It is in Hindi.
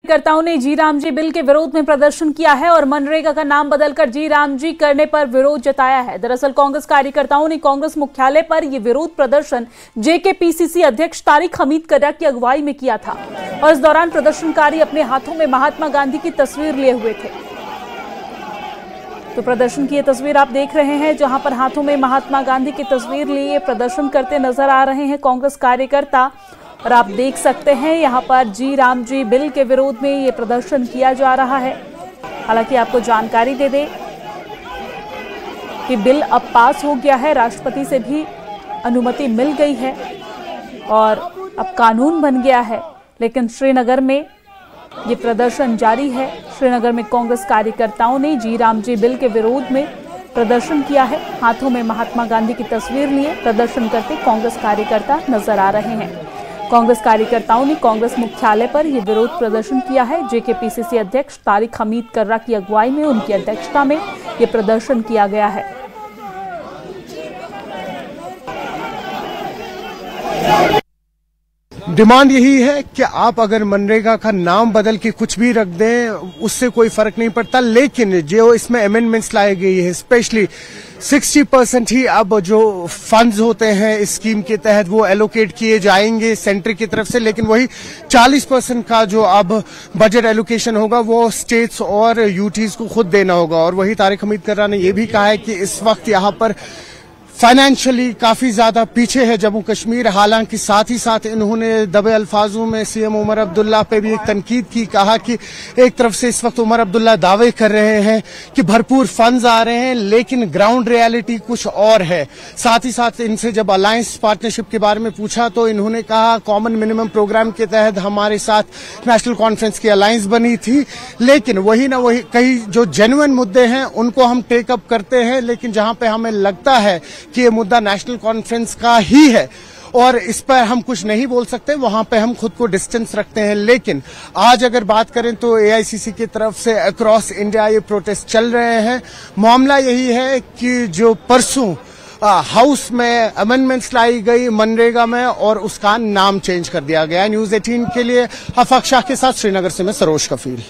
कार्यकर्ताओं ने जी राम जी बिल के विरोध में प्रदर्शन किया है और मनरेगा का नाम बदलकर जी राम जी करने पर विरोध जताया है। दरअसल कांग्रेस कार्यकर्ताओं ने कांग्रेस मुख्यालय पर यह विरोध प्रदर्शन जेकेपीसीसी अध्यक्ष तारिक हमीद कर्रा की अगुवाई में किया था और इस दौरान प्रदर्शनकारी अपने हाथों में महात्मा गांधी की तस्वीर लिए हुए थे। तो प्रदर्शन की यह तस्वीर आप देख रहे हैं, जहां पर हाथों में महात्मा गांधी की तस्वीर लिए प्रदर्शन करते नजर आ रहे हैं कांग्रेस कार्यकर्ता। और आप देख सकते हैं यहां पर जी राम जी बिल के विरोध में ये प्रदर्शन किया जा रहा है। हालांकि आपको जानकारी दे दें कि बिल अब पास हो गया है, राष्ट्रपति से भी अनुमति मिल गई है और अब कानून बन गया है। लेकिन श्रीनगर में ये प्रदर्शन जारी है। श्रीनगर में कांग्रेस कार्यकर्ताओं ने जी राम जी बिल के विरोध में प्रदर्शन किया है। हाथों में महात्मा गांधी की तस्वीर लिए प्रदर्शन करते कांग्रेस कार्यकर्ता नजर आ रहे हैं। कांग्रेस कार्यकर्ताओं ने कांग्रेस मुख्यालय पर यह विरोध प्रदर्शन किया है। जेकेपीसीसी अध्यक्ष तारिक हमीद कर्रा की अगुवाई में, उनकी अध्यक्षता में यह प्रदर्शन किया गया है। डिमांड यही है कि आप अगर मनरेगा का नाम बदल के कुछ भी रख दें उससे कोई फर्क नहीं पड़ता, लेकिन जो इसमें अमेंडमेंट्स लाई गई है, स्पेशली 60% ही अब जो फंड्स होते हैं इस स्कीम के तहत वो एलोकेट किए जाएंगे सेंटर की तरफ से, लेकिन वही 40% का जो अब बजट एलोकेशन होगा वो स्टेट्स और यूटीज को खुद देना होगा। और वही तारिक हमीद कर्रा ने यह भी कहा है कि इस वक्त यहाँ पर फाइनेंशियली काफी ज्यादा पीछे है जम्मू कश्मीर। हालांकि साथ ही साथ इन्होंने दबे अल्फाजों में सीएम उमर अब्दुल्ला पे भी एक तनकीद की, कहा कि एक तरफ से इस वक्त उमर अब्दुल्ला दावे कर रहे हैं कि भरपूर फंड्स आ रहे हैं, लेकिन ग्राउंड रियलिटी कुछ और है। साथ ही साथ इनसे जब अलायंस पार्टनरशिप के बारे में पूछा तो इन्होंने कहा कॉमन मिनिमम प्रोग्राम के तहत हमारे साथ नेशनल कॉन्फ्रेंस की अलायंस बनी थी, लेकिन वही ना वही कई जो जेन्युइन मुद्दे हैं उनको हम टेकअप करते हैं, लेकिन जहां पे हमें लगता है कि ये मुद्दा नेशनल कॉन्फ्रेंस का ही है और इस पर हम कुछ नहीं बोल सकते, वहां पे हम खुद को डिस्टेंस रखते हैं। लेकिन आज अगर बात करें तो एआईसीसी की तरफ से अक्रॉस इंडिया ये प्रोटेस्ट चल रहे हैं। मामला यही है कि जो परसों हाउस में अमेंडमेंट्स लाई गई मनरेगा में और उसका नाम चेंज कर दिया गया। न्यूज़ 18 के लिए हफाक शाह के साथ श्रीनगर से मैं सरोज कफील।